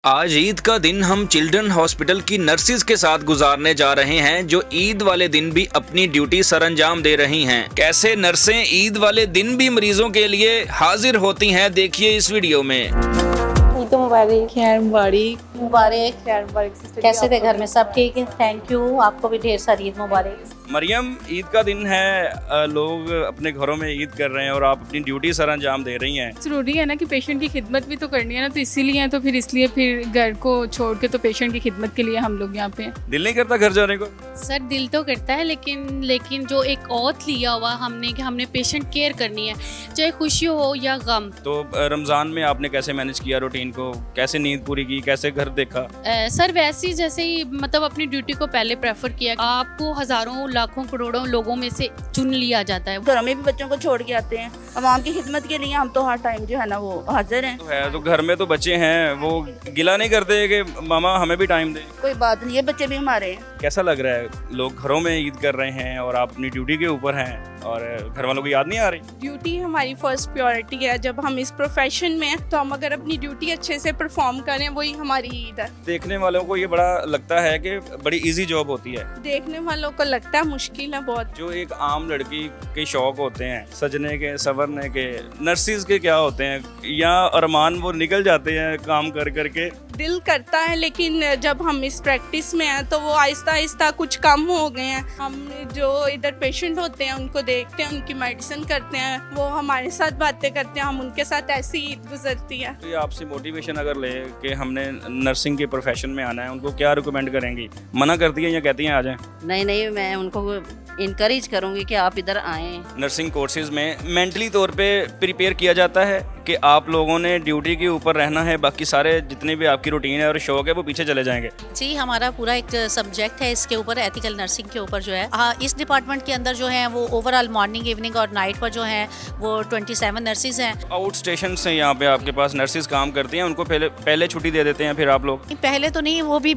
आज ईद का दिन हम चिल्ड्रन हॉस्पिटल की नर्सिस के साथ गुजारने जा रहे हैं, जो ईद वाले दिन भी अपनी ड्यूटी सरंजाम दे रही हैं। कैसे नर्सें ईद वाले दिन भी मरीजों के लिए हाजिर होती हैं, देखिए इस वीडियो में। ईद मुबारक। खैर मुबारक। मुबारक। खैर मुबारक। कैसे थे घर में सब ठीक है? थैंक यू, आपको भी ढेर सारी ईद मुबारक। मरियम, ईद का दिन है, लोग अपने घरों में ईद कर रहे हैं और आप अपनी ड्यूटी सरअंजाम दे रही हैं। जरूरी है ना कि पेशेंट की खिदमत भी तो करनी है ना, तो इसीलिए तो फिर घर को छोड़ के तो पेशेंट की खिदमत के लिए हम लोग यहाँ पे हैं। दिल नहीं करता घर जाने को? सर दिल तो करता है, लेकिन जो एक औत लिया हुआ हमने कि हमने पेशेंट केयर करनी है, चाहे खुशी हो या गम। तो रमज़ान में आपने कैसे मैनेज किया रूटीन को? कैसे नींद पूरी की? कैसे घर देखा? सर वैसे ही जैसे ही मतलब अपनी ड्यूटी को पहले प्रेफर किया। आपको हजारों लाखों करोड़ों लोगों में से चुन लिया जाता है। घरों में भी बच्चों को छोड़ के आते हैं, आवाम की खिदमत के लिए हम तो हर टाइम जो है ना वो हाजिर हैं। तो घर में तो बच्चे हैं, वो गिला नहीं करते कि मामा हमें भी टाइम दे? कोई बात नहीं है, बच्चे भी हमारे हैं। कैसा लग रहा है? लोग घरों में ईद कर रहे हैं और आप अपनी ड्यूटी के ऊपर हैं और घर वालों को याद नहीं आ रही? ड्यूटी हमारी फर्स्ट प्रायोरिटी है। जब हम इस प्रोफेशन में हैं तो हम अगर अपनी ड्यूटी अच्छे से परफॉर्म करें, वही हमारी ईद है। देखने वालों को ये बड़ा लगता है कि बड़ी इजी जॉब होती है। देखने वालों को लगता है मुश्किल है बहुत। जो एक आम लड़की के शौक होते हैं सजने के, संवरने के, नर्सिस के क्या होते हैं, या अरमान वो निकल जाते हैं काम कर करके? दिल करता है, लेकिन जब हम इस प्रैक्टिस में हैं तो वो आहिस्ता आहिस्ता कुछ कम हो गए हैं। हम जो इधर पेशेंट होते हैं उनको देखते हैं, उनकी मेडिसिन करते हैं, वो हमारे साथ बातें करते हैं, हम उनके साथ ऐसी ईद गुजरती है। तो ये आपसे मोटिवेशन अगर ले कि हमने नर्सिंग के प्रोफेशन में आना है, उनको क्या रिकमेंड करेंगी? मना करती हैं या कहती हैं आ जाएं? नहीं, मैं उनको इनकरेज करूंगी कि आप इधर आएँ। नर्सिंग कोर्सेज में मेंटली तौर पे प्रिपेयर किया जाता है कि आप लोगों ने ड्यूटी के ऊपर रहना है, बाकी सारे जितने भी आपकी रूटीन है और शौक है वो पीछे चले जाएंगे। जी, हमारा पूरा एक सब्जेक्ट है इसके ऊपर, एथिकल नर्सिंग के ऊपर जो है। इस डिपार्टमेंट के अंदर जो है वो ओवरऑल मॉर्निंग, इवनिंग और नाइट पर जो है वो 27 नर्सिस हैं। आउट स्टेशन से यहाँ पे आपके पास नर्सिस काम करती हैं, उनको पहले छुट्टी दे देते हैं फिर आप लोग? पहले तो नहीं, वो भी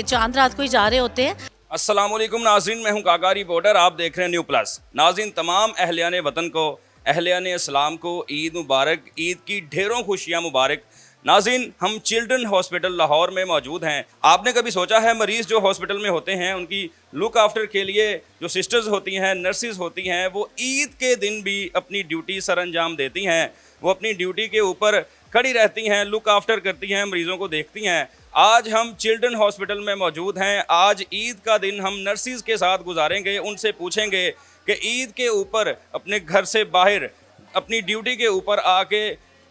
चांद रात को ही जा रहे होते हैं। अस्सलाम वालेकुम नाज़रीन, मैं हूँ काका रिपोर्टर, आप देख रहे हैं न्यू प्लस। नाज़रीन, तमाम अहलियान वतन को, अहलियान इस्लाम को ईद मुबारक, ईद की ढेरों खुशियाँ मुबारक। नाज़रीन, हम चिल्ड्रन हॉस्पिटल लाहौर में मौजूद हैं। आपने कभी सोचा है मरीज़ जो हॉस्पिटल में होते हैं उनकी लुक आफ्टर के लिए जो सिस्टर्स होती हैं, नर्सिस होती हैं, वो ईद के दिन भी अपनी ड्यूटी सरअंजाम देती हैं। वो अपनी ड्यूटी के ऊपर खड़ी रहती हैं, लुक आफ्टर करती हैं, मरीज़ों को देखती हैं। आज हम चिल्ड्रन हॉस्पिटल में मौजूद हैं। आज ईद का दिन हम नर्सिस के साथ गुजारेंगे, उनसे पूछेंगे कि ईद के ऊपर अपने घर से बाहर अपनी ड्यूटी के ऊपर आके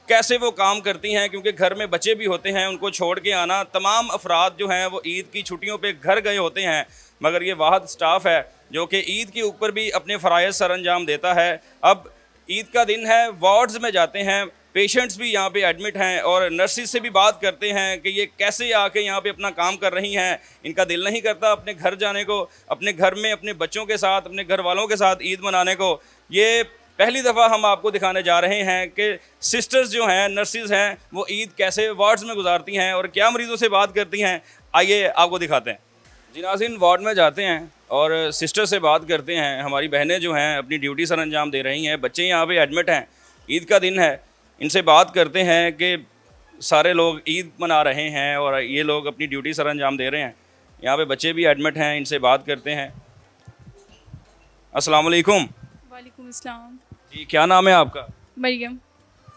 कैसे वो काम करती हैं, क्योंकि घर में बच्चे भी होते हैं, उनको छोड़ के आना। तमाम अफराद जो हैं वो ईद की छुट्टियों पे घर गए होते हैं, मगर ये वाहद स्टाफ है जो कि ईद के ऊपर भी अपने फ़राइज़ सरअंजाम देता है। अब ईद का दिन है, वार्ड्स में जाते हैं, पेशेंट्स भी यहाँ पे एडमिट हैं और नर्सिस से भी बात करते हैं कि ये कैसे आके यहाँ पे अपना काम कर रही हैं। इनका दिल नहीं करता अपने घर जाने को, अपने घर में अपने बच्चों के साथ, अपने घर वालों के साथ ईद मनाने को। ये पहली दफ़ा हम आपको दिखाने जा रहे हैं कि सिस्टर्स जो हैं, नर्सिस हैं, वो ईद कैसे वार्ड्स में गुजारती हैं और क्या मरीज़ों से बात करती हैं। आइए आपको दिखाते हैं। जी नाज़रीन, वार्ड में जाते हैं और सिस्टर से बात करते हैं। हमारी बहनें जो हैं अपनी ड्यूटी सरअंजाम दे रही हैं, बच्चे यहाँ पे एडमिट हैं, ईद का दिन है। इनसे बात करते हैं कि सारे लोग ईद मना रहे हैं और ये लोग अपनी ड्यूटी सरअंजाम दे रहे हैं। यहाँ पे बच्चे भी एडमिट हैं, इनसे बात करते हैं। अस्सलाम वालेकुम। वालेकुम अस्सलाम। जी, क्या नाम है आपका? मरियम।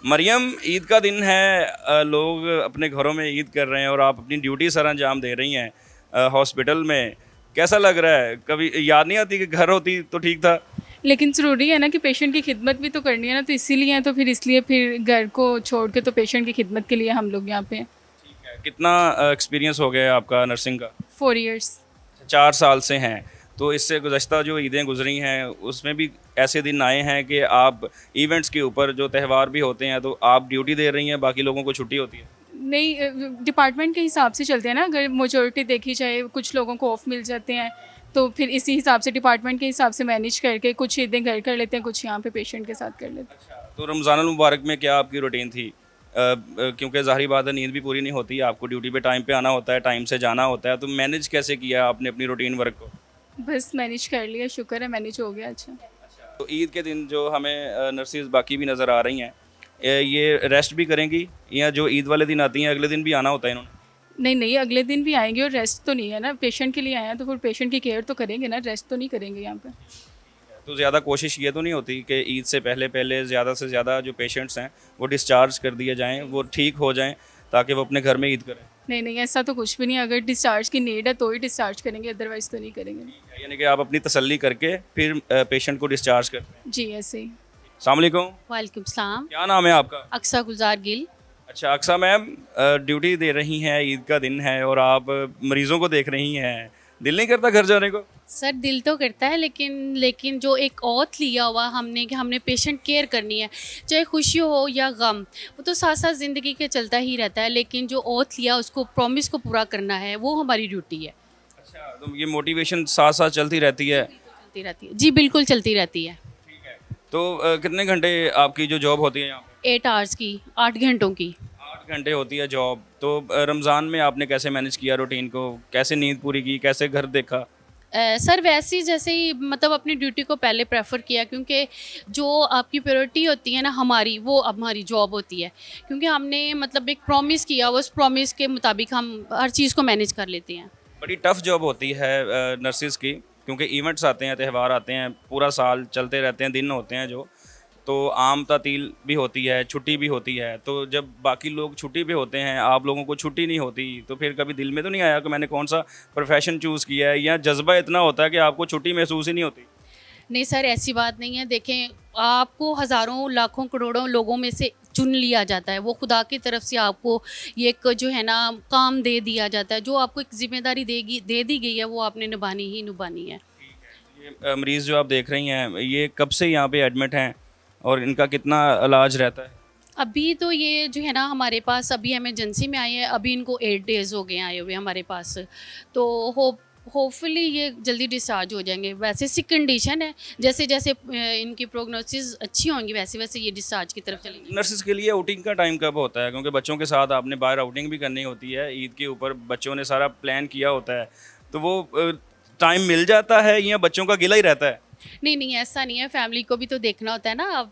मरियम, ईद का दिन है, लोग अपने घरों में ईद कर रहे हैं और आप अपनी ड्यूटी सरअंजाम दे रही हैं हॉस्पिटल में। कैसा लग रहा है? कभी याद नहीं आती कि घर होती तो ठीक था? लेकिन ज़रूरी है ना कि पेशेंट की खिदमत भी तो करनी है ना, तो इसीलिए तो फिर घर को छोड़ के तो पेशेंट की खिदमत के लिए हम लोग यहाँ पे हैं। ठीक है। कितना एक्सपीरियंस हो गया आपका नर्सिंग का? 4 इयर्स। 4 साल से हैं। तो इससे गुज़श्ता जो ईदें गुजरी हैं उसमें भी ऐसे दिन आए हैं कि आप इवेंट्स के ऊपर, जो त्यौहार भी होते हैं, तो आप ड्यूटी दे रही हैं, बाकी लोगों को छुट्टी होती है? नहीं, डिपार्टमेंट के हिसाब से चलते हैं ना। अगर मेजॉरिटी देखी जाए, कुछ लोगों को ऑफ मिल जाते हैं, तो फिर इसी हिसाब से डिपार्टमेंट के हिसाब से मैनेज करके कुछ ईदें घर कर लेते हैं, कुछ यहाँ पे पेशेंट के साथ कर लेते हैं। अच्छा, तो रमज़ानुल मुबारक में क्या आपकी रूटीन थी? क्योंकि ज़ाहिर बात है नींद भी पूरी नहीं होती, आपको ड्यूटी पे टाइम पे आना होता है, टाइम से जाना होता है, तो मैनेज कैसे किया आपने अपनी रूटीन वर्क को? बस मैनेज कर लिया, शुक्र है मैनेज हो गया। अच्छा, तो ईद के दिन जो हमें नर्सिस बाकी भी नज़र आ रही हैं, ये रेस्ट भी करेंगी या जो ईद वाले दिन आती हैं अगले दिन भी आना होता है इन्होंने? नहीं नहीं, अगले दिन भी आएंगे और रेस्ट तो नहीं है ना, पेशेंट के लिए आए हैं तो फिर पेशेंट की केयर तो करेंगे ना, रेस्ट तो नहीं करेंगे यहाँ पे। तो ज़्यादा कोशिश ये तो नहीं होती कि ईद से पहले ज़्यादा से ज़्यादा जो पेशेंट्स हैं वो डिस्चार्ज कर दिए जाएं, वो ठीक हो जाएं ताकि वो अपने घर में ईद करें? नहीं नहीं, ऐसा तो कुछ भी नहीं, अगर डिस्चार्ज की नीड है तो ही डिस्चार्ज करेंगे, अदरवाइज़ तो नहीं करेंगे। यानी कि आप अपनी तसल्ली करके फिर पेशेंट को डिस्चार्ज करते हैं। जी ऐसे ही। अस्सलाम वालेकुम, वालेकुम सलाम। क्या नाम है आपका? अक्सा गुलजार गिल। अच्छा अक्सा मैम, ड्यूटी दे रही हैं, ईद का दिन है और आप मरीजों को देख रही हैं, दिल नहीं करता घर जाने को? सर दिल तो करता है, लेकिन जो एक औथ लिया हुआ हमने कि हमने पेशेंट केयर करनी है, चाहे खुशी हो या गम, वो तो साथ साथ ज़िंदगी के चलता ही रहता है, लेकिन जो औथ लिया उसको प्रॉमिस को पूरा करना है, वो हमारी ड्यूटी है। अच्छा, तो ये मोटिवेशन साथ साथ चलती रहती है? चलती रहती है जी, बिल्कुल चलती रहती है। तो कितने घंटे आपकी जो जॉब होती है यहाँ पे? 8 आवर्स की, 8 घंटों की। 8 घंटे होती है जॉब। तो रमज़ान में आपने कैसे मैनेज किया रूटीन को, कैसे नींद पूरी की, कैसे घर देखा? सर वैसे ही जैसे ही मतलब अपनी ड्यूटी को पहले प्रेफर किया, क्योंकि जो आपकी प्रायोरिटी होती है ना हमारी, वो अब हमारी जॉब होती है, क्योंकि हमने मतलब एक प्रॉमिस किया, उस प्रॉमिस के मुताबिक हम हर चीज़ को मैनेज कर लेते हैं। बड़ी टफ़ जॉब होती है नर्सिस की, क्योंकि इवेंट्स आते हैं, त्यौहार आते हैं, पूरा साल चलते रहते हैं, दिन होते हैं जो, तो आम तातील भी होती है, छुट्टी भी होती है। तो जब बाकी लोग छुट्टी पे होते हैं, आप लोगों को छुट्टी नहीं होती, तो फिर कभी दिल में तो नहीं आया कि मैंने कौन सा प्रोफेशन चूज़ किया है, या जज्बा इतना होता है कि आपको छुट्टी महसूस ही नहीं होती? नहीं सर, ऐसी बात नहीं है। देखें, आपको हज़ारों लाखों करोड़ों लोगों में से चुन लिया जाता है, वो खुदा की तरफ से आपको ये एक जो है ना काम दे दिया जाता है, जो आपको एक जिम्मेदारी दे दी गई है, वो आपने निभानी ही निभानी है। ये मरीज़ जो आप देख रही हैं, ये कब से यहाँ पे एडमिट हैं और इनका कितना इलाज रहता है? अभी तो ये जो है ना हमारे पास अभी इमरजेंसी में आए हैं, अभी इनको 8 डेज़ हो गए आए हुए हमारे पास, तो होपफुली ये जल्दी डिस्चार्ज हो जाएंगे। वैसे सिक कंडीशन है, जैसे जैसे इनकी प्रोग्नोसिस अच्छी होंगी वैसे वैसे ये डिस्चार्ज की तरफ चलेंगी। नर्सिस के लिए आउटिंग का टाइम कब होता है? क्योंकि बच्चों के साथ आपने बाहर आउटिंग भी करनी होती है, ईद के ऊपर बच्चों ने सारा प्लान किया होता है, तो वो टाइम मिल जाता है या बच्चों का गिला ही रहता है? नहीं नहीं, ऐसा नहीं है, फैमिली को भी तो देखना होता है ना, अब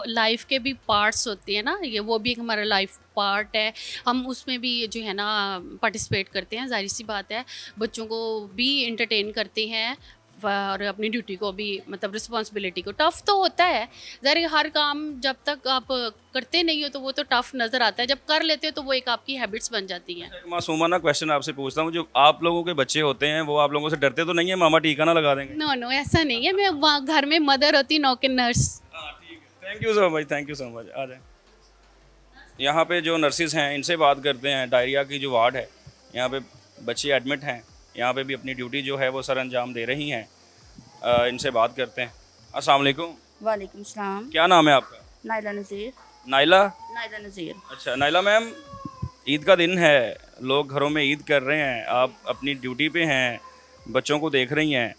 लाइफ के भी पार्ट्स होते हैं ना, ये वो भी एक हमारा लाइफ पार्ट है, हम उसमें भी जो है ना पार्टिसिपेट करते हैं, जाहिर सी बात है, बच्चों को भी इंटरटेन करते हैं और अपनी ड्यूटी को भी, मतलब रिस्पॉन्सिबिलिटी को। टफ़ तो होता है ज़रा, हर काम जब तक आप करते नहीं हो तो वो तो टफ़ नज़र आता है, जब कर लेते हो तो वो एक आपकी हैबिट्स बन जाती हैं। एक मासूमाना क्वेश्चन आपसे पूछता हूँ, जो आप लोगों के बच्चे होते हैं वो आप लोगों से डरते तो नहीं है, मामा टीका ना लगा देंगे? नो नो, ऐसा नहीं है, मैं वहाँ घर में मदर होती, नौ के नर्स। हाँ ठीक है, thank you so much, thank you so much. आ जाए, यहाँ पे जो नर्सिस हैं इनसे बात करते हैं। डायरिया की जो वार्ड है, यहाँ पे बच्चे एडमिट हैं, यहाँ पे भी अपनी ड्यूटी जो है वो सर अंजाम दे रही हैं। इनसे बात करते हैं। अस्सलाम वालेकुम। वालेकुम सलाम। क्या नाम है आपका? नाइला नज़ीर। नाइला? नाइला नज़ीर। अच्छा नाइला मैम, ईद का दिन है, लोग घरों में ईद कर रहे हैं, आप अपनी ड्यूटी पे हैं, बच्चों को देख रही हैं,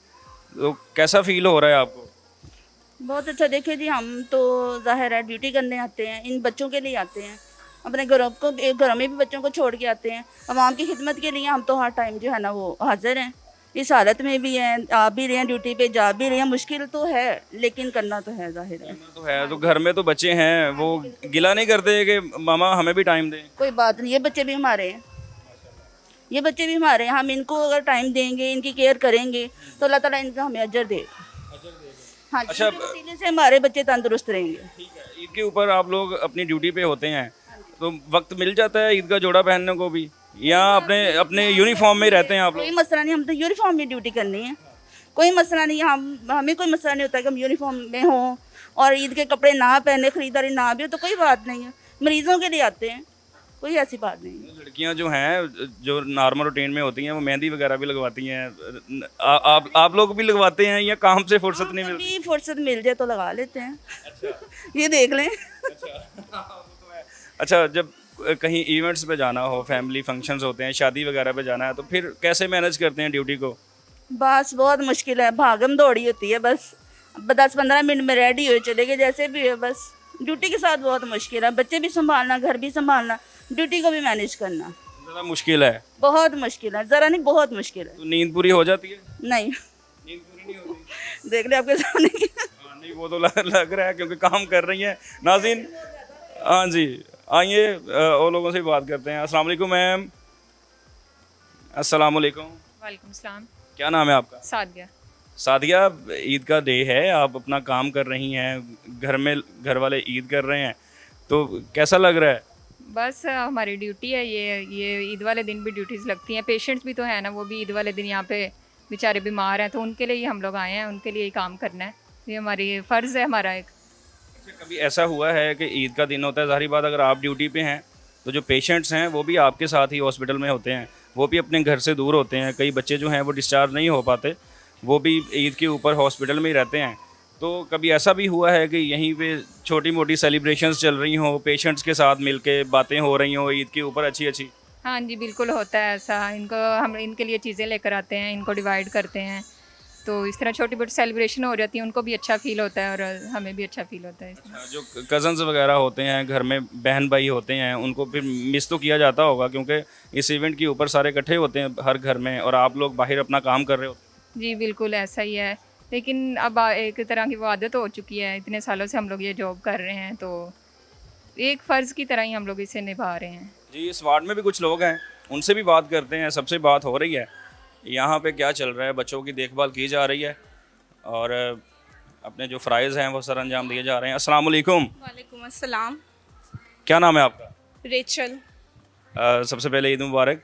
तो कैसा फील हो रहा है आपको? बहुत अच्छा। देखिए जी, हम तो ज़ाहिर है ड्यूटी करने आते हैं, इन बच्चों के लिए आते हैं, अपने घरों में भी बच्चों को छोड़ के आते हैं। अवाम की खिदमत के लिए हम तो हर टाइम जो है ना वो हाजिर हैं। इस हालत में भी हैं, आप भी रहे हैं ड्यूटी पे, जा भी रहे हैं, मुश्किल तो है लेकिन करना तो है, ज़ाहिर है। तो है, तो घर में तो बच्चे हैं, वो गिला नहीं करते कि मामा हमें भी टाइम दें? कोई बात नहीं, ये बच्चे भी हमारे हैं, ये बच्चे भी हमारे हैं। हम इनको अगर टाइम देंगे, इनकी केयर करेंगे तो अल्लाह ताला इनका हमें अजर दे। हाँ जी, अच्छा, इनके वसीले से हमारे बच्चे तंदुरुस्त रहेंगे। ठीक है, ईद के ऊपर आप लोग अपनी ड्यूटी पे होते हैं, तो वक्त मिल जाता है ईद का जोड़ा पहनने को भी, या अपने यूनिफॉर्म में ही रहते हैं आप कोई लोग? मसला नहीं, हम तो यूनिफॉर्म में ड्यूटी करनी है, कोई मसला नहीं। हमें कोई मसला नहीं होता कि हम यूनिफॉर्म में हों और ईद के कपड़े ना पहने, ख़रीदारी ना भी हो, तो कोई बात नहीं है। मरीज़ों के लिए आते हैं, कोई ऐसी बात नहीं है। लड़कियां जो हैं, जो नॉर्मल रूटीन में होती हैं, वो मेहंदी वगैरह भी लगवाती हैं, आप लोग भी लगवाते हैं या काम से फुर्सत नहीं मिलती? कभी फुर्सत मिल जाए तो लगा लेते हैं। ये देख लें। अच्छा, जब कहीं इवेंट्स पे जाना हो, फैमिली फंक्शंस होते हैं, शादी वगैरह पे जाना है, तो फिर कैसे मैनेज करते हैं ड्यूटी को? बस बहुत मुश्किल है, भागम दौड़ी होती है, बस 10-15 मिनट में रेडी हो चले गए जैसे भी है। बस ड्यूटी के साथ बहुत मुश्किल है, बच्चे भी संभालना, घर भी संभालना, ड्यूटी को भी मैनेज करना ज़रा मुश्किल है। बहुत मुश्किल है, ज़रा नहीं बहुत मुश्किल है। तो नींद पूरी हो जाती है? नहीं, नींद पूरी नहीं होती? देख ले आपके सामने की। हाँ, नहीं वो तो लग रहा है क्योंकि काम कर रही हैं। नाज़रीन, हाँ जी, आइए और लोगों से बात करते हैं। अस्सलाम वालेकुम मैम। अस्सलाम वालेकुम। वालेकुम सलाम। क्या नाम है आपका? सादिया। सादिया, ईद का डे है, आप अपना काम कर रही हैं, घर वाले ईद कर रहे हैं, तो कैसा लग रहा है? बस हमारी ड्यूटी है ये ईद वाले दिन भी ड्यूटीज़ लगती हैं। पेशेंट्स भी तो है ना, वो भी ईद वाले दिन यहाँ पे बेचारे बीमार हैं, तो उनके लिए ही हम लोग आए हैं, उनके लिए ही काम करना है। ये हमारी फ़र्ज़ है हमारा एक। अच्छा, कभी ऐसा हुआ है कि ईद का दिन होता है, ज़ाहिर बात अगर आप ड्यूटी पे हैं तो जो पेशेंट्स हैं वो भी आपके साथ ही हॉस्पिटल में होते हैं, वो भी अपने घर से दूर होते हैं, कई बच्चे जो हैं वो डिस्चार्ज नहीं हो पाते, वो भी ईद के ऊपर हॉस्पिटल में ही रहते हैं, तो कभी ऐसा भी हुआ है कि यहीं पे छोटी मोटी सेलिब्रेशंस चल रही हों, पेशेंट्स के साथ मिलके बातें हो रही हों ईद के ऊपर अच्छी अच्छी? हाँ जी, बिल्कुल होता है ऐसा। हम इनके लिए चीज़ें लेकर आते हैं, इनको डिवाइड करते हैं, तो इस तरह छोटी मोटी सेलिब्रेशन हो जाती है, उनको भी अच्छा फील होता है और हमें भी अच्छा फील होता है इसमें। जो कज़न्स वगैरह होते हैं घर में, बहन भाई होते हैं, उनको फिर मिस तो किया जाता होगा, क्योंकि इस इवेंट के ऊपर सारे इकट्ठे होते हैं हर घर में और आप लोग बाहर अपना काम कर रहे होते हैं। जी बिल्कुल ऐसा ही है, लेकिन अब एक तरह की वो आदत हो चुकी है, इतने सालों से हम लोग ये जॉब कर रहे हैं, तो एक फ़र्ज़ की तरह ही हम लोग इसे निभा रहे हैं। जी, इस वार्ड में भी कुछ लोग हैं, उनसे भी बात करते हैं, सबसे बात हो रही है यहाँ पे क्या चल रहा है, बच्चों की देखभाल की जा रही है और अपने जो फ़राइज़ हैं वो सर अंजाम दिए जा रहे हैं। अस्सलाम वालेकुम। वालेकुम अस्सलाम। क्या नाम है आपका? रेचल। सबसे पहले ईद मुबारक।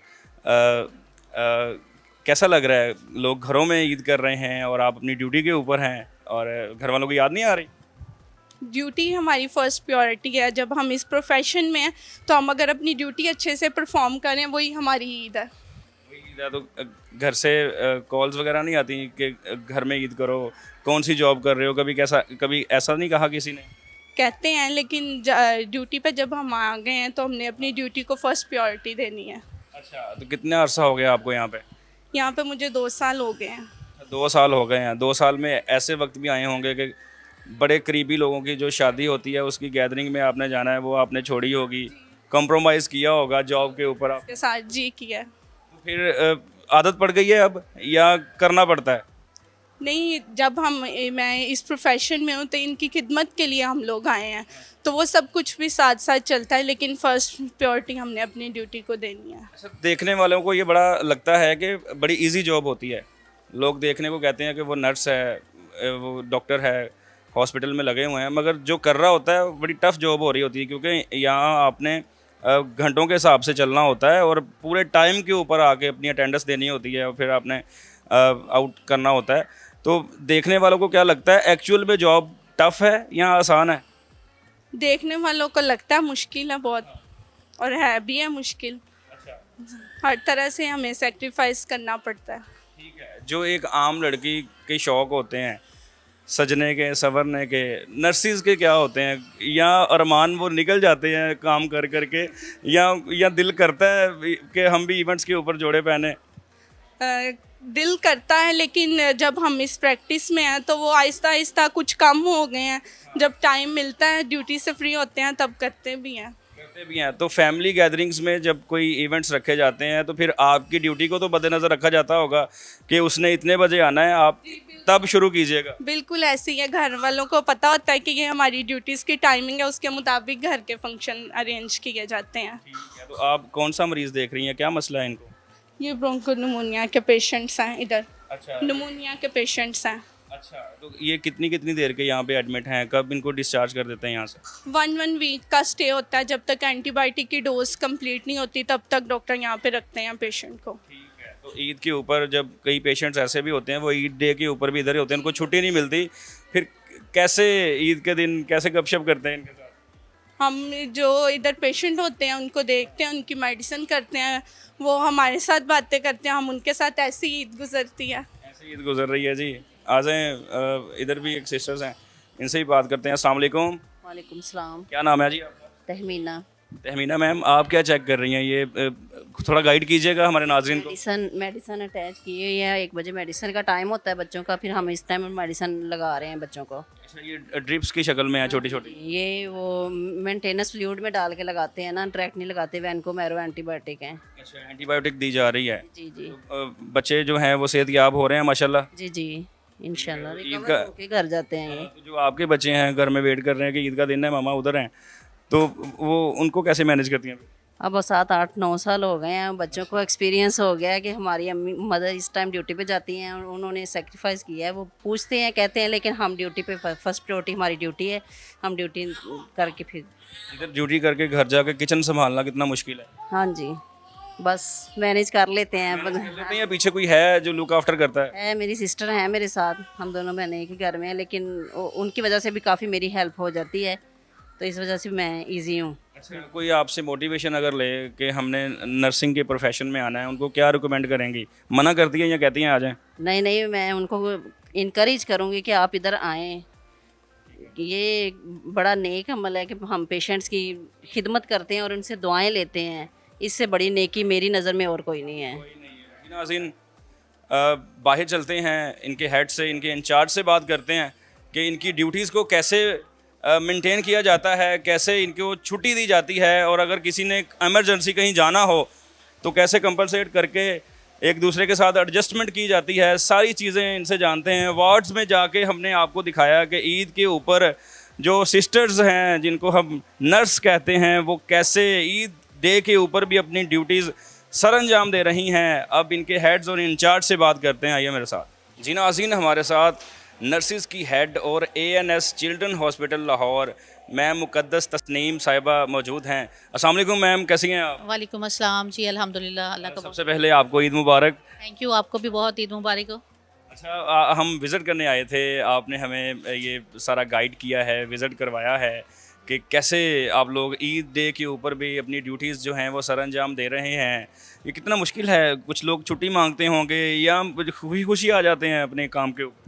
कैसा लग रहा है, लोग घरों में ईद कर रहे हैं और आप अपनी ड्यूटी के ऊपर हैं और घर वालों को याद नहीं आ रही? ड्यूटी हमारी फ़र्स्ट प्रायोरिटी है। जब हम इस प्रोफेशन में हैं तो हम अगर अपनी ड्यूटी अच्छे से परफॉर्म करें, वही हमारी ईद है। ईद है तो घर से कॉल्स वगैरह नहीं आती कि घर में ईद करो, कौन सी जॉब कर रहे हो, कभी ऐसा नहीं कहा किसी ने? कहते हैं, लेकिन ड्यूटी पे जब हम आ गए हैं तो हमने अपनी ड्यूटी को फर्स्ट प्रायोरिटी देनी है। अच्छा, तो कितना अरसा हो गया आपको यहाँ पे? यहाँ पे मुझे 2 साल हो गए हैं। 2 साल हो गए हैं। 2 साल में ऐसे वक्त भी आए होंगे कि बड़े करीबी लोगों की जो शादी होती है उसकी गैदरिंग में आपने जाना है, वो आपने छोड़ी होगी, कॉम्प्रोमाइज़ किया होगा जॉब के ऊपर आप, के साथ जी किया। तो फिर आदत पड़ गई है अब या करना पड़ता है? नहीं, जब मैं इस प्रोफेशन में हूँ तो इनकी खिदमत के लिए हम लोग आए हैं, तो वो सब कुछ भी साथ साथ चलता है, लेकिन फर्स्ट प्रायोरिटी हमने अपनी ड्यूटी को देनी है। अच्छा, देखने वालों को ये बड़ा लगता है कि बड़ी इजी जॉब होती है, लोग देखने को कहते हैं कि वो नर्स है, वो डॉक्टर है, हॉस्पिटल में लगे हुए हैं, मगर जो कर रहा होता है वो बड़ी टफ़ जॉब हो रही होती है, क्योंकि यहाँ आपने घंटों के हिसाब से चलना होता है और पूरे टाइम के ऊपर आके अपनी अटेंडेंस देनी होती है और फिर आपने आउट करना होता है। तो देखने वालों को क्या लगता है, एक्चुअल में जॉब टफ़ है या आसान है? देखने वालों को लगता है मुश्किल है बहुत, और है भी है मुश्किल। हर तरह से हमें सेक्रीफाइस करना पड़ता है। ठीक है, जो एक आम लड़की के शौक़ होते हैं सजने के, संवरने के, नर्सिस के क्या होते हैं, या अरमान वो निकल जाते हैं काम कर करके, या दिल करता है कि हम भी इवेंट्स के ऊपर जोड़े पहने? दिल करता है, लेकिन जब हम इस प्रैक्टिस में हैं तो वो आहिस्ता आहिस्ता कुछ कम हो गए हैं। जब टाइम मिलता है, ड्यूटी से फ्री होते हैं, तब करते भी हैं। तो फैमिली गैदरिंग्स में जब कोई इवेंट्स रखे जाते हैं तो फिर आपकी ड्यूटी को तो मद्देनज़र रखा जाता होगा कि उसने इतने बजे आना है, आप तब शुरू कीजिएगा। बिल्कुल ऐसे ही है, घर वालों को पता होता है कि ये हमारी ड्यूटीज़ की टाइमिंग है, उसके मुताबिक घर के फंक्शन अरेंज किए जाते हैं। तो आप कौन सा मरीज़ देख रही हैं, क्या मसला है इनको? ये ब्रोंकोनिमोनिया के पेशेंट्स हैं इधर। अच्छा, निमोनिया के पेशेंट्स हैं। अच्छा, तो ये कितनी देर के यहाँ पे एडमिट हैं, कब इनको डिस्चार्ज कर देते हैं यहाँ से? 1 वीक का स्टे होता है, जब तक एंटीबायोटिक की डोज कंप्लीट नहीं होती तब तक डॉक्टर यहाँ पे रखते हैं पेशेंट को। ठीक है, तो ईद के ऊपर जब कई पेशेंट्स ऐसे भी होते हैं, वो ईद डे के ऊपर भी इधर ही होते हैं, उनको छुट्टी नहीं मिलती, फिर कैसे ईद के दिन कैसे गपशप करते हैं इनके साथ? हम जो इधर पेशेंट होते हैं उनको देखते हैं, उनकी मेडिसिन करते हैं, वो हमारे साथ बातें करते हैं, हम उनके साथ ऐसी ईद गुजरती है। ऐसे ईद गुजर रही है जी। आ जाएं, इधर भी एक सिस्टर्स हैं, इनसे ही बात करते हैं। अस्सलाम वालेकुम। वालेकुम सलाम। क्या नाम है जी आपका? तहमीना। तहमीना मैम, आप क्या चेक कर रही हैं, ये थोड़ा गाइड कीजिएगा हमारे नाज़रीन को। मेडिसिन अटैच की हुई है, 1 बजे मेडिसिन का टाइम होता है बच्चों का, फिर हम इस टाइम मेडिसिन लगा रहे हैं बच्चों को। अच्छा, ये ड्रिप्स की शक्ल में है छोटी छोटी? ये वो मेंटेनेंस फ्लूइड में डाल के लगाते हैं ना, डायरेक्ट नहीं लगाते, वैनको मैरो एंटीबायोटिक है। अच्छा, एंटीबायोटिक दी जा रही है। जी जी। तो बच्चे जो हैं वो सेहतयाब हो रहे हैं माशाल्लाह? जी जी, इंशाल्लाह ईद रिकवर का होके घर जाते हैं ये। जो आपके बच्चे हैं घर में वेट कर रहे हैं कि ईद का दिन है, मामा उधर हैं, तो वो उनको कैसे मैनेज करती हैं? अब 7-8-9 साल हो गए हैं, बच्चों को एक्सपीरियंस हो गया है कि हमारी अम्मी मदर इस टाइम ड्यूटी पे जाती हैं और उन्होंने सेक्रीफाइस किया है। वो पूछते हैं, कहते हैं, लेकिन हम ड्यूटी पे फर्स्ट प्रायोरिटी हमारी ड्यूटी है। हम ड्यूटी करके फिर इधर ड्यूटी करके घर जाके किचन संभालना कितना मुश्किल है? हाँ जी, बस मैनेज कर लेते हैं। कर लेते हैं या पीछे कोई है जो लुक आफ्टर करता है? मेरी सिस्टर है मेरे साथ, हम दोनों बहनें एक ही घर में हैं, लेकिन उनकी वजह से भी काफ़ी मेरी हेल्प हो जाती है, तो इस वजह से मैं ईजी हूँ। अच्छा, कोई आपसे मोटिवेशन अगर ले कि हमने नर्सिंग के प्रोफेशन में आना है, उनको क्या रिकमेंड करेंगी? मना करती हैं या कहती हैं आ जाएं? नहीं नहीं, मैं उनको इनकरेज करूँगी कि आप इधर आएँ। ये बड़ा नेक अमल है कि हम पेशेंट्स की खिदमत करते हैं और उनसे दुआएं लेते हैं। इससे बड़ी नेकी मेरी नज़र में और कोई नहीं है। नाज़रीन, बाहर चलते हैं, इनके हेड से, इनके इंचार्ज से बात करते हैं कि इनकी ड्यूटीज़ को कैसे मेंटेन किया जाता है, कैसे इनको छुट्टी दी जाती है, और अगर किसी ने इमरजेंसी कहीं जाना हो तो कैसे कंपलसेट करके एक दूसरे के साथ एडजस्टमेंट की जाती है। सारी चीज़ें इनसे जानते हैं। वार्ड्स में जाके हमने आपको दिखाया कि ईद के ऊपर जो सिस्टर्स हैं, जिनको हम नर्स कहते हैं, वो कैसे ईद डे के ऊपर भी अपनी ड्यूटीज़ सरअंजाम दे रही हैं। अब इनके हेड्स और इंचार्ज से बात करते हैं, आइए मेरे साथ। जी नाज़रीन, हमारे साथ नर्सिस की हेड और ANS children hospital Lahore ma'am Muqaddas Tasneem sahiba मौजूद हैं। अस्सलाम वालेकुम मैम, कैसी हैं आप? वालेकुम अस्सलाम जी, अल्हम्दुलिल्लाह, अल्लाह का सबसे पहले आपको ईद मुबारक। थैंक यू, आपको भी बहुत ईद मुबारक हो। अच्छा, हम विज़िट करने आए थे, आपने हमें ये सारा गाइड किया है, विज़िट करवाया है कि कैसे आप लोग ईद डे के ऊपर भी अपनी ड्यूटीज़ जो हैं वो सरअंजाम दे रहे हैं। ये कितना मुश्किल है? कुछ लोग छुट्टी मांगते होंगे या खुशी खुशी आ जाते हैं अपने काम के ऊपर?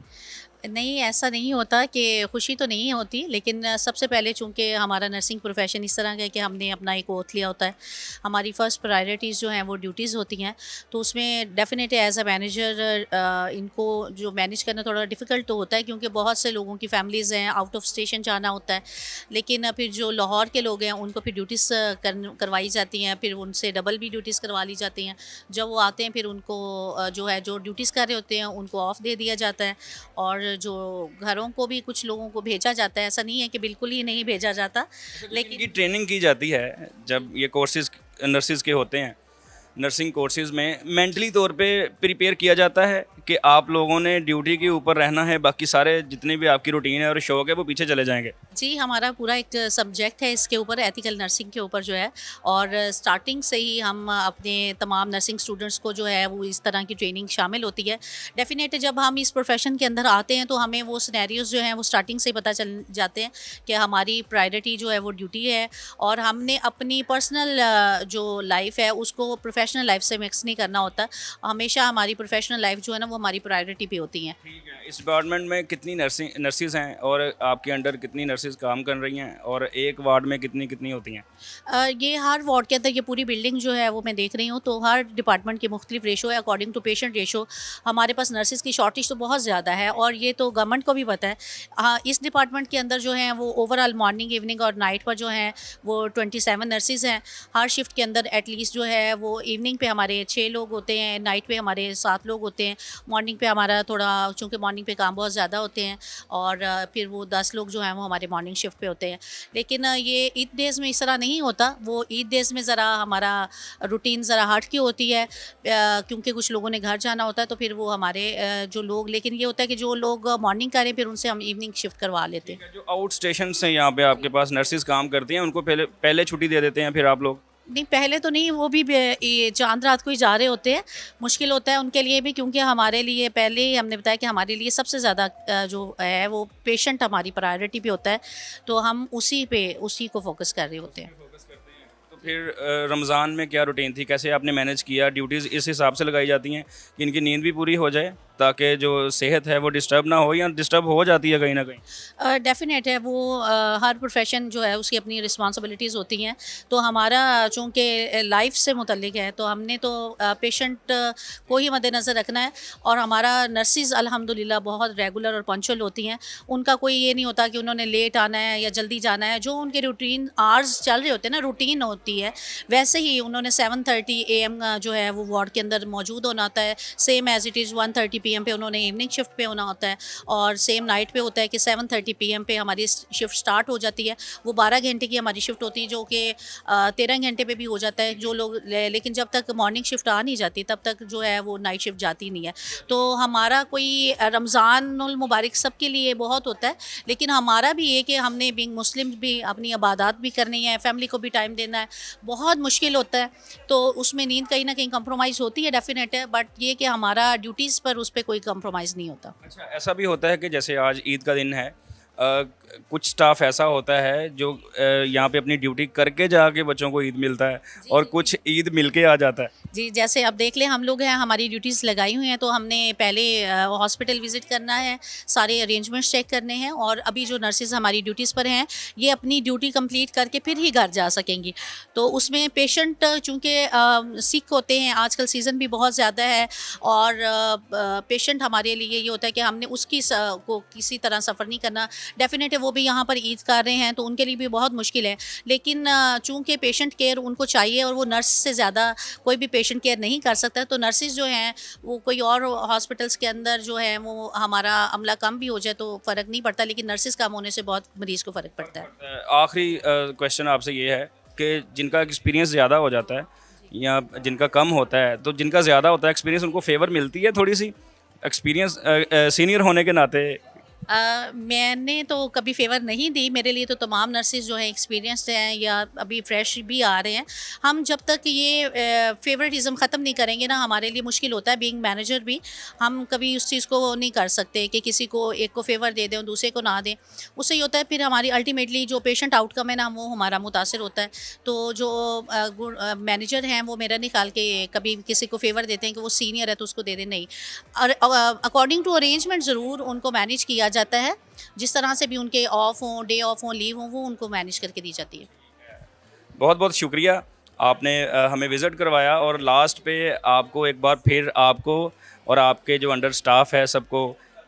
नहीं, ऐसा नहीं होता कि खुशी तो नहीं होती, लेकिन सबसे पहले चूँकि हमारा नर्सिंग प्रोफेशन इस तरह का है कि हमने अपना एक ओथ लिया होता है। हमारी फ़र्स्ट प्रायोरिटीज़ जो हैं वो ड्यूटीज़ होती हैं, तो उसमें डेफिनेटली एज अ मैनेजर इनको जो मैनेज करना थोड़ा डिफ़िकल्ट तो होता है, क्योंकि बहुत से लोगों की फैमिलीज़ हैं, आउट ऑफ स्टेशन जाना होता है। लेकिन फिर जो लाहौर के लोग हैं उनको फिर ड्यूटीज़ करवाई जाती हैं, फिर उनसे डबल भी ड्यूटीज़ करवा ली जाती हैं। जब वो आते हैं फिर उनको जो ड्यूटीज़ कर रहे होते हैं उनको ऑफ दे दिया जाता है, और जो घरों को भी कुछ लोगों को भेजा जाता है। ऐसा नहीं है कि बिल्कुल ही नहीं भेजा जाता, लेकिन इनकी ट्रेनिंग की जाती है जब ये कोर्सेज नर्सिस के होते हैं। नर्सिंग कोर्सेज में मेंटली तौर पे प्रिपेयर किया जाता है कि आप लोगों ने ड्यूटी के ऊपर रहना है, बाकी सारे जितने भी आपकी रूटीन है और शौक है वो पीछे चले जाएंगे। जी, हमारा पूरा एक सब्जेक्ट है इसके ऊपर, एथिकल नर्सिंग के ऊपर जो है, और स्टार्टिंग से ही हम अपने तमाम नर्सिंग स्टूडेंट्स को जो है वो इस तरह की ट्रेनिंग शामिल होती है। डेफिनेटली जब हम इस प्रोफेशन के अंदर आते हैं तो हमें वो सिनेरियोज़ जो हैं वो स्टार्टिंग से ही पता चल जाते हैं कि हमारी प्रायोरिटी जो है वो ड्यूटी है, और हमने अपनी पर्सनल जो लाइफ है उसको प्रोफेशनल लाइफ से मिक्स नहीं करना होता। हमेशा हमारी प्रोफेशनल लाइफ जो है ना वो हमारी प्रायोरिटी पे होती हैं। ठीक है, इस डिपार्टमेंट में कितनी नर्सिस हैं और आपके अंडर कितनी नर्सिस काम कर रही हैं, और एक वार्ड में कितनी होती हैं? ये हर वार्ड के अंदर ये पूरी बिल्डिंग जो है वो मैं देख रही हूँ, तो हर डिपार्टमेंट की मुख्तलिफ रेशो है अकॉर्डिंग टू पेशेंट रेशो। हमारे पास नर्सिस की शॉर्टेज तो बहुत ज़्यादा है, और ये तो गवर्नमेंट को भी पता है। इस डिपार्टमेंट के अंदर जो है वो ओवरऑल मॉर्निंग, इवनिंग और नाइट पर जो हैं वो 27 नर्सिस हैं। हर शिफ्ट के अंदर एटलीस्ट जो है वो इवनिंग पे हमारे 6 लोग होते हैं, नाइट पे हमारे 7 लोग होते हैं, मॉर्निंग पे हमारा थोड़ा, चूँकि मॉर्निंग पे काम बहुत ज़्यादा होते हैं, और फिर वो 10 लोग जो हैं वो हमारे मॉर्निंग शिफ्ट पे होते हैं। लेकिन ये ईद डेज़ में इस तरह नहीं होता। वो ईद डेज़ में ज़रा हमारा रूटीन ज़रा हट की होती है, क्योंकि कुछ लोगों ने घर जाना होता है, तो फिर वो हमारे जो लोग, लेकिन ये होता है कि जो लोग मॉर्निंग करें फिर उनसे हम इवनिंग शिफ्ट करवा लेते हैं। जो आउट स्टेशन से यहाँ पे आपके पास नर्सिस काम करती हैं उनको पहले छुट्टी दे देते हैं फिर आप लोग? नहीं, पहले तो नहीं, वो भी ये चांद रात को ही जा रहे होते हैं। मुश्किल होता है उनके लिए भी, क्योंकि हमारे लिए पहले ही हमने बताया कि हमारे लिए सबसे ज़्यादा जो है वो पेशेंट हमारी प्रायोरिटी पे होता है, तो हम उसी को फोकस कर रहे होते हैं। तो फिर रमज़ान में क्या रूटीन थी, कैसे आपने मैनेज किया? ड्यूटीज़ इस हिसाब से लगाई जाती हैं कि इनकी नींद भी पूरी हो जाए ताकि जो सेहत है वो डिस्टर्ब ना हो, या डिस्टर्ब हो जाती है कहीं ना कहीं? डेफिनेट है, वो हर प्रोफेशन जो है उसकी अपनी रिस्पॉन्सिबिलिटीज़ होती हैं। तो हमारा चूँकि लाइफ से मुतल्लिक है, तो हमने तो पेशेंट को ही मद्देनज़र रखना है, और हमारा नर्सिस अल्हम्दुलिल्लाह बहुत रेगुलर और पंक्चुअल होती हैं। उनका कोई ये नहीं होता कि उन्होंने लेट आना है या जल्दी जाना है। जो उनके रूटीन आवर्स चल रहे होते हैं ना, रूटीन होती है, वैसे ही उन्होंने 7:30 AM जो है वो वार्ड के अंदर मौजूद होना होता है, same as it is 1:30 PM पे उन्होंने इवनिंग शिफ्ट पे होना होता है, और सेम नाइट पे होता है कि 7:30 PM पे हमारी शिफ्ट स्टार्ट हो जाती है। वो 12 घंटे की हमारी शिफ्ट होती है, जो कि 13 घंटे पे भी हो जाता है जो लोग, लेकिन जब तक मॉर्निंग शिफ्ट आ नहीं जाती तब तक जो है वो नाइट शिफ्ट जाती नहीं है। तो हमारा कोई रमज़ानुल मुबारक सबके लिए बहुत होता है, लेकिन हमारा भी ये कि हमने बिंग मुस्लिम भी अपनी इबादत भी करनी है, फैमिली को भी टाइम देना है, बहुत मुश्किल होता है। तो उसमें नींद कहीं ना कहीं कंप्रोमाइज़ होती है, डेफिनेट है, बट ये कि हमारा ड्यूटीज़ पर उस पर कोई कंप्रोमाइज़ नहीं होता। अच्छा, ऐसा भी होता है कि जैसे आज ईद का दिन है, कुछ स्टाफ ऐसा होता है जो यहाँ पे अपनी ड्यूटी करके जाके बच्चों को ईद मिलता है और कुछ ईद मिलके आ जाता है। जी, जैसे अब देख लें, हम लोग हैं, हमारी ड्यूटीज़ लगाई हुई हैं, तो हमने पहले हॉस्पिटल विज़िट करना है, सारे अरेंजमेंट्स चेक करने हैं, और अभी जो नर्सेज़ हमारी ड्यूटीज़ पर हैं ये अपनी ड्यूटी कंप्लीट करके फिर ही घर जा सकेंगी। तो उसमें पेशेंट चूँकि सिक होते हैं, आजकल सीज़न भी बहुत ज़्यादा है, और पेशेंट हमारे लिए ये होता है कि हमने उसकी को किसी तरह सफ़र नहीं करना। डेफिनेट है वो भी यहाँ पर ईद कर रहे हैं तो उनके लिए भी बहुत मुश्किल है, लेकिन चूँकि पेशेंट केयर उनको चाहिए और वो नर्स से ज़्यादा कोई भी पेशेंट केयर नहीं कर सकता, तो नर्सेज जो हैं वो कोई और हॉस्पिटल्स के अंदर जो है वो हमारा अमला कम भी हो जाए तो फ़र्क नहीं पड़ता, लेकिन नर्सेज कम होने से बहुत मरीज़ को फ़र्क पड़ता है। आखिरी क्वेश्चन आपसे ये है कि जिनका एक्सपीरियंस ज़्यादा हो जाता है या जिनका कम होता है, तो जिनका ज़्यादा होता है एक्सपीरियंस, उनको फेवर मिलती है थोड़ी सी एक्सपीरियंस सीनियर होने के नाते? मैंने तो कभी फेवर नहीं दी, मेरे लिए तो तमाम नर्सेज जो हैं एक्सपीरियंस्ड हैं या अभी फ्रेश भी आ रहे हैं। हम जब तक ये फेवरेटिज़म ख़त्म नहीं करेंगे ना, हमारे लिए मुश्किल होता है। बीइंग मैनेजर भी हम कभी उस चीज़ को नहीं कर सकते कि किसी को एक को फेवर दे दें और दूसरे को ना दें। उससे ये होता है फिर हमारी अल्टीमेटली जो पेशेंट आउटकम है ना, वो हमारा मुतासर होता है। तो जो मैनेजर हैं वो मेरा निकाल के कभी किसी को फेवर देते हैं कि वो सीनियर है तो उसको दे दें, नहीं। और अकॉर्डिंग टू अरेंजमेंट ज़रूर उनको मैनेज किया जाता है, जिस तरह से भी उनके ऑफ हों, डे ऑफ हों, लीव हों, वो उनको मैनेज करके दी जाती है। बहुत बहुत शुक्रिया, आपने हमें विज़िट करवाया, और लास्ट पे आपको एक बार फिर आपको और आपके जो अंडर स्टाफ है सबको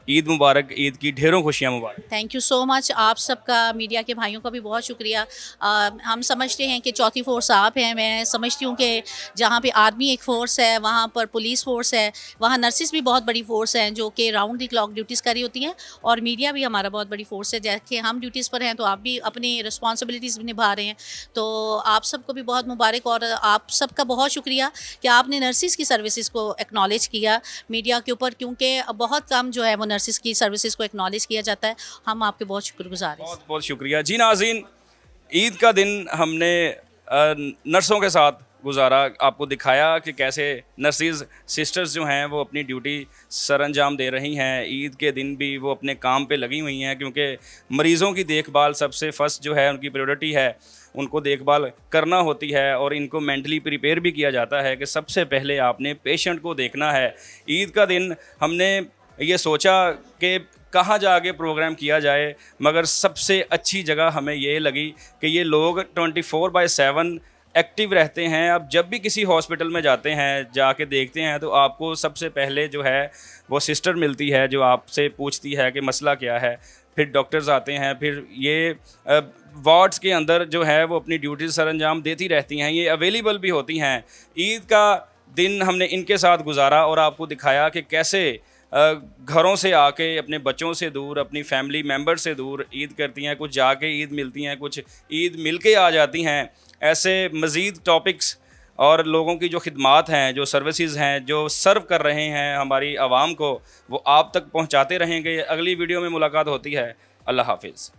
ईद मुबारक, ईद की ढेरों खुशियाँ मुबारक। Thank you so much. आप सबका, मीडिया के भाइयों का भी बहुत शुक्रिया। हम समझते हैं कि चौथी फोर्स आप हैं। मैं समझती हूँ कि जहाँ पे आर्मी एक फ़ोर्स है, वहाँ पर पुलिस फ़ोर्स है, वहाँ नर्सिस भी बहुत बड़ी फ़ोर्स हैं जो कि राउंड द क्लॉक ड्यूटीज़ कर रही होती हैं, और मीडिया भी हमारा बहुत बड़ी फ़ोर्स है। जैसे हम ड्यूटीज़ पर हैं तो आप भी अपनी रिस्पॉन्सिबिलिटीज़ भी निभा रहे हैं, तो आप सबको भी बहुत मुबारक, और आप सबका बहुत शुक्रिया कि आपने नर्सिस की सर्विसेज को एक्नॉलेज किया मीडिया के ऊपर, क्योंकि बहुत कम जो है वो नर्सिस की सर्विसेज को एक्नॉलेज किया जाता है। हम आपके बहुत शुक्रगुजार हैं। बहुत बहुत शुक्रिया जी। नाज़रीन, ईद का दिन हमने नर्सों के साथ गुजारा, आपको दिखाया कि कैसे नर्सिस सिस्टर्स जो हैं वो अपनी ड्यूटी सरअंजाम दे रही हैं। ईद के दिन भी वो अपने काम पे लगी हुई हैं, क्योंकि मरीज़ों की देखभाल सबसे फर्स्ट जो है उनकी प्रायोरिटी है, उनको देखभाल करना होती है, और इनको मेंटली प्रिपेयर भी किया जाता है कि सबसे पहले आपने पेशेंट को देखना है। ईद का दिन हमने ये सोचा कि कहाँ जाके प्रोग्राम किया जाए, मगर सबसे अच्छी जगह हमें ये लगी कि ये लोग 24/7 एक्टिव रहते हैं। अब जब भी किसी हॉस्पिटल में जाते हैं, जाके देखते हैं, तो आपको सबसे पहले जो है वो सिस्टर मिलती है जो आपसे पूछती है कि मसला क्या है। फिर डॉक्टर्स आते हैं, फिर ये वार्ड्स के अंदर जो है वो अपनी ड्यूटी सरअंजाम देती रहती हैं, ये अवेलेबल भी होती हैं। ईद का दिन हमने इनके साथ गुजारा और आपको दिखाया कि कैसे घरों से आके अपने बच्चों से दूर, अपनी फैमिली मेम्बर से दूर ईद करती हैं, कुछ जाके ईद मिलती हैं, कुछ ईद मिल के आ जाती हैं। ऐसे मज़ीद टॉपिक्स और लोगों की जो खिदमात हैं, जो सर्विसेज हैं, जो सर्व कर रहे हैं हमारी आवाम को, वो आप तक पहुंचाते रहेंगे। अगली वीडियो में मुलाकात होती है। अल्लाह हाफिज़।